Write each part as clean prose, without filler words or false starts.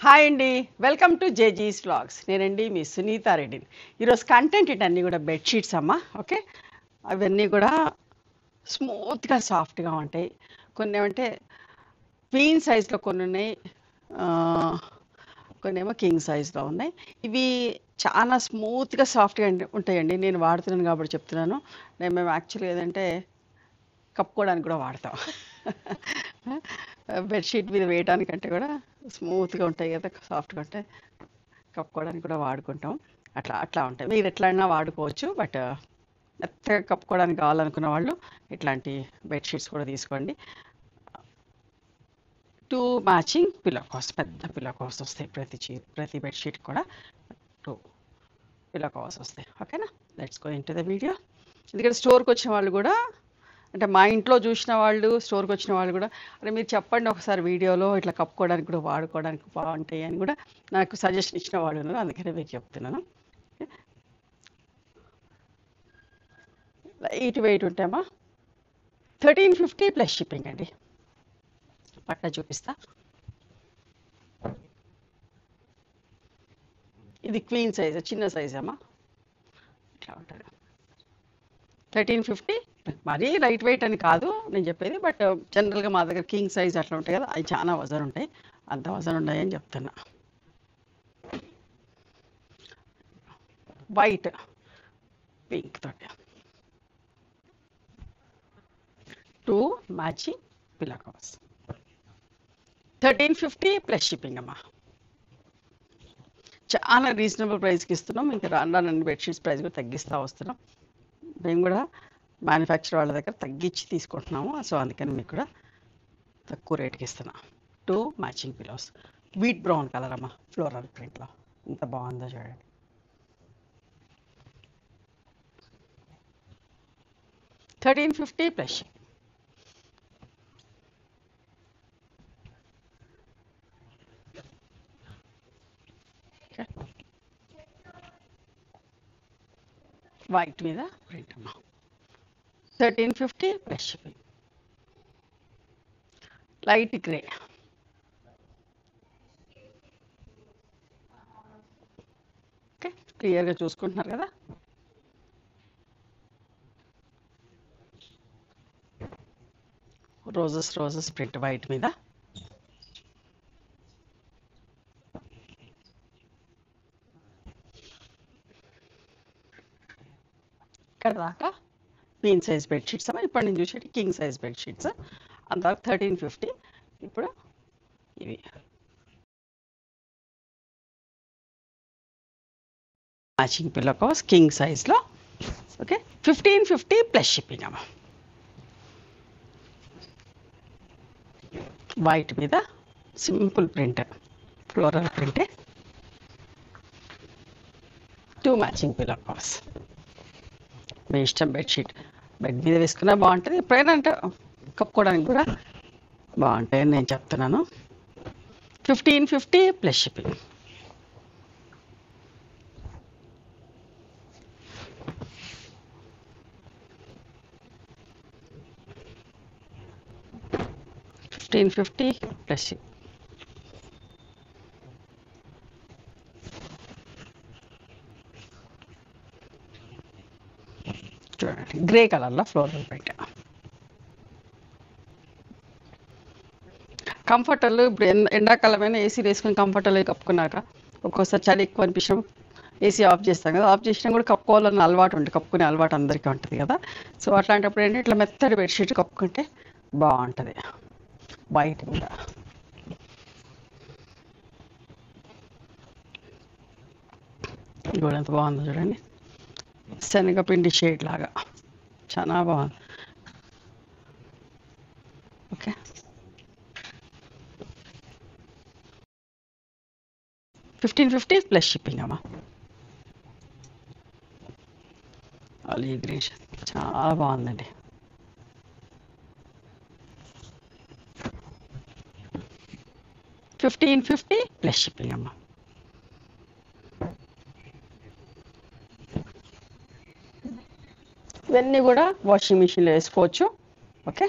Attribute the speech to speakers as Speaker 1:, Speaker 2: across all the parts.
Speaker 1: Hi అండి, welcome to జేజీస్ vlogs. నేనండి మీ సునీత రెడ్డిని. ఈరోజు కంటెంట్ ఇటన్నీ కూడా బెడ్షీట్స్ అమ్మా. ఓకే, అవన్నీ కూడా స్మూత్గా సాఫ్ట్గా ఉంటాయి. కొన్ని ఏమంటే క్వీన్ సైజ్లో కొన్ని ఉన్నాయి, ఆ, కొన్ని ఏమో కింగ్ సైజ్లో ఉన్నాయి. ఇవి చాలా స్మూత్గా సాఫ్ట్గా ఉంటాయండి. నేను వాడుతున్నాను కాబట్టి చెప్తున్నాను. మేము యాక్చువల్గా ఏదంటే కప్పుకోవడానికి కూడా వాడతాం. బెడ్షీట్ మీద వేయడానికంటే కూడా స్మూత్గా ఉంటాయి కదా, సాఫ్ట్గా ఉంటాయి, కప్పుకోవడానికి కూడా వాడుకుంటాం. అట్లా అట్లా ఉంటాయి. మీరు ఎట్లయినా వాడుకోవచ్చు. బట్ మెత్తగా కప్పుకోవడానికి కావాలనుకున్న వాళ్ళు ఇట్లాంటి బెడ్షీట్స్ కూడా తీసుకోండి. 2 మ్యాచింగ్ పిల్లో కవర్స్, పెద్ద పిల్లో కవర్స్ వస్తాయి. ప్రతి బెడ్షీట్ కూడా 2 పిల్లో కవర్స్ వస్తాయి. ఓకేనా, let's go into the video. ఎందుకంటే స్టోర్కి వచ్చిన వాళ్ళు కూడా, అంటే మా ఇంట్లో చూసిన వాళ్ళు, స్టోర్కి వచ్చిన వాళ్ళు కూడా, అంటే మీరు చెప్పండి ఒకసారి వీడియోలో ఇట్లా కప్పుకోవడానికి కూడా వాడుకోవడానికి బాగుంటాయి అని కూడా నాకు సజెషన్ ఇచ్చిన వాళ్ళు ఉన్నారు. అందుకనే మీకు చెప్తున్నాను. లైట్ వెయిట్ ఉంటాయమ్మా. 1350 ప్లస్ షిప్పింగ్ అండి. పట్ట చూపిస్తా. ఇది క్వీన్ సైజ్, చిన్న సైజ్ అమ్మా. ఇట్లా ఉంటుంది. 1350. మరీ లైట్ వెయిట్ అని కాదు నేను చెప్పేది, బట్ జనరల్గా మా దగ్గర కింగ్ సైజ్ అట్లా ఉంటాయి కదా, అవి చాలా వజన్ ఉంటాయి. అంత వజన్ ఉన్నాయని చెప్తున్నా. వైట్ పింక్ తోటి 2 matching pillow covers. 1350 plus shipping అమ్మా. చాలా రీజనబుల్ ప్రైస్కి ఇస్తున్నాం. ఇంకా రాను రాను బెడ్షీట్స్ ప్రైస్ కూడా తగ్గిస్తూ వస్తున్నాం. మేము కూడా మ్యానుఫ్యాక్చర్ వాళ్ళ దగ్గర తగ్గించి తీసుకుంటున్నాము. సో అందుకని మీకు కూడా తక్కువ రేట్కి ఇస్తున్నాం. 2 matching pillows, wheat brown colour అమ్మా, ఫ్లోరల్ ప్రింట్లో. ఎంత బాగుందో చూడండి. 1350 ప్లస్. వైట్ మీద ప్రింట్ అమ్మా. 1350 plus shipping. Light grey. Okay, క్లియర్గా చూసుకుంటున్నారు కదా. రోజెస్ ప్రింట్ వైట్ మీద. ఇక్కడ దాకా క్వీన్ సైజ్ బెడ్షీట్స్ అమ్మా. ఇప్పుడు నేను చూసేది కింగ్ సైజ్ బెడ్షీట్స్. అంతవరకు 1350. ఇప్పుడు ఇవి మ్యాచింగ్ పిల్లో కవర్స్ కింగ్ సైజ్లో. ఓకే, 1550 ప్లస్ షిప్పింగ్ అమ్మా. వైట్ మీద సింపుల్ ప్రింట్, ఫ్లోరల్ ప్రింటే. 2 మ్యాచింగ్ పిల్లో కవర్స్. మీ ఇష్టం, బెడ్షీట్ బెడ్ మీద వేసుకున్నా బాగుంటుంది, ఎప్పుడైనా అంటే కప్పుకోవడానికి కూడా బాగుంటాయని నేను చెప్తున్నాను. 1550 ప్లస్ షిప్పింగ్. $1550 plus ship. చూడండి, గ్రే కలర్లో ఫ్లోరల్ ప్రింట్. కంఫర్టబుల్. ఇప్పుడు ఎండాకాలమైన ఏసీ వేసుకొని కంఫర్టబుల్గా కప్పుకున్నాక ఒక్కోసారి చలి ఎక్కువ అనిపించడం ఏసీ ఆఫ్ చేస్తాం కదా, ఆఫ్ చేసినా కూడా కప్పుకోవాలన్న అలవాటు ఉంటుంది, కప్పుకునే అలవాటు అందరికీ ఉంటుంది కదా. సో అట్లాంటప్పుడు ఏంటంటే ఇట్లా మెత్తడి బెడ్షీట్ కప్పుకుంటే బాగుంటుంది. వైట్ మీద ఇది కూడా ఎంత బాగుందో చూడండి. శనగపిండి షేడ్ లాగా చాలా బాగుంది. ఓకే, 1550 ప్లస్ షిప్పింగ్ అమ్మా. ఆలివ్ గ్రీన్ చాలా బాగుందండి. $1550 ప్లస్ షిప్పింగ్ అమ్మా. ఇవన్నీ కూడా వాషింగ్ మిషన్లో వేసుకోవచ్చు. Okay,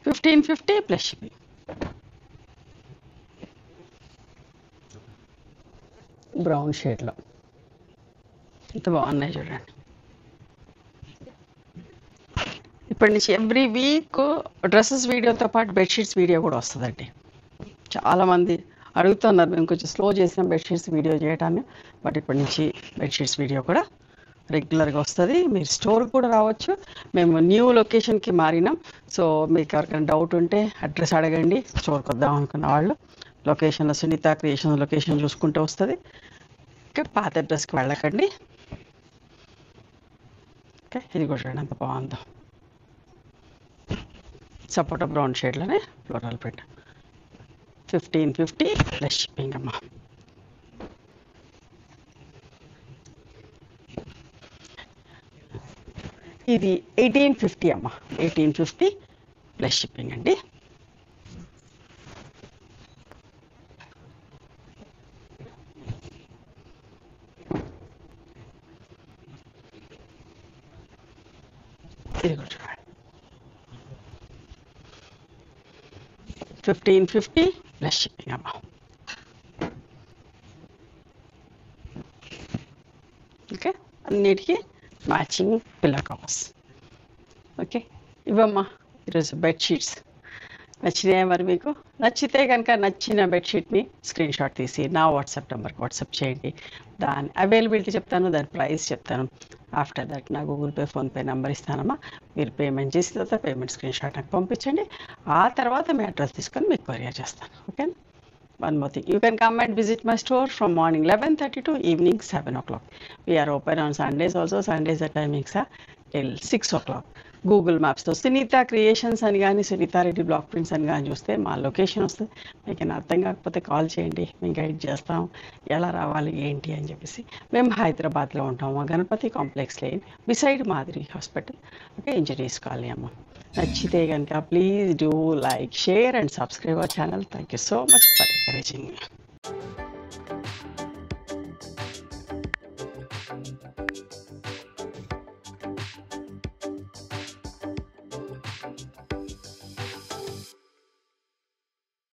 Speaker 1: 1550 plus shipping. బ్రౌన్ షేడ్లో ఎంత బాగున్నాయి చూడండి. ఇప్పటి నుంచి ఎవ్రీ వీక్ డ్రెస్సెస్ వీడియోతో పాటు బెడ్షీట్స్ వీడియో కూడా వస్తుందండి. చాలామంది అడుగుతున్నారు మేము కొంచెం స్లో చేసాం బెడ్షీట్స్ వీడియో చేయడాన్ని, బట్ ఇప్పటి నుంచి బెడ్షీట్స్ వీడియో కూడా రెగ్యులర్గా వస్తుంది. మీరు స్టోర్ కూడా రావచ్చు. మేము న్యూ లొకేషన్కి మారినాం. సో మీకు ఎవరికైనా డౌట్ ఉంటే అడ్రస్ అడగండి. స్టోర్కి వద్దాం అనుకున్న వాళ్ళు లొకేషన్లో సునీత క్రియేషన్ లొకేషన్ చూసుకుంటూ వస్తుంది. ఓకే, పాత అడ్రస్కి వెళ్ళకండి. ఓకే, ఇది కూడా చూడండి ఎంత బాగుందో. సపోటా బ్రౌన్ షేడ్లోనే ఫ్లోరల్ ప్రింట్. 1550 ప్లస్ షిప్పింగ్ అమ్మా. ఇది 1850 అమ్మా. 1850 ప్లస్ షిప్పింగ్ అండి. ఇది కూడా చూడండి 1550 ప్లస్ షిప్పింగ్ అమ్మా. ఓకే, అన్నిటికీ మ్యాచింగ్ పిల్లో కవర్స్. ఓకే, ఇవమ్మా ఈరోజు బెడ్షీట్స్. నచ్చినాయా మరి మీకు? నచ్చితే కనుక నచ్చిన బెడ్షీట్ని స్క్రీన్ షాట్ తీసి నా వాట్సాప్ నెంబర్కి వాట్సాప్ చేయండి. దాని అవైలబిలిటీ చెప్తాను, దాని ప్రైస్ చెప్తాను. ఆఫ్టర్ దట్ నా గూగుల్ పే ఫోన్పే నెంబర్ ఇస్తానమ్మా. మీరు పేమెంట్ చేసిన తర్వాత పేమెంట్ స్క్రీన్ షాట్ నాకు పంపించండి. ఆ తర్వాత మీ అడ్రస్ తీసుకొని మీకు కొరియర్ చేస్తాను. Okay, one more thing, you can come and visit my store from morning 11:30 to evening 7 o'clock. We are open on Sundays also. Sundays the timings are till 6 o'clock. Google మ్యాప్స్తో Sunitha creations అని కానీ Sunitha Reddy block prints అని కానీ చూస్తే మా location వస్తుంది. మీకు అర్థం కాకపోతే కాల్ చేయండి, మేము గైడ్ చేస్తాం ఎలా రావాలి ఏంటి అని చెప్పేసి. మేము హైదరాబాద్లో ఉంటాము, గణపతి కాంప్లెక్స్ లేన్ బిసైడ్ మాదిరి హాస్పిటల్. ఓకే, ఇంజనీర్స్ కాలనీ అమ్మ. నచ్చితే కనుక please do like, share and subscribe our channel. Thank you so much for encouraging.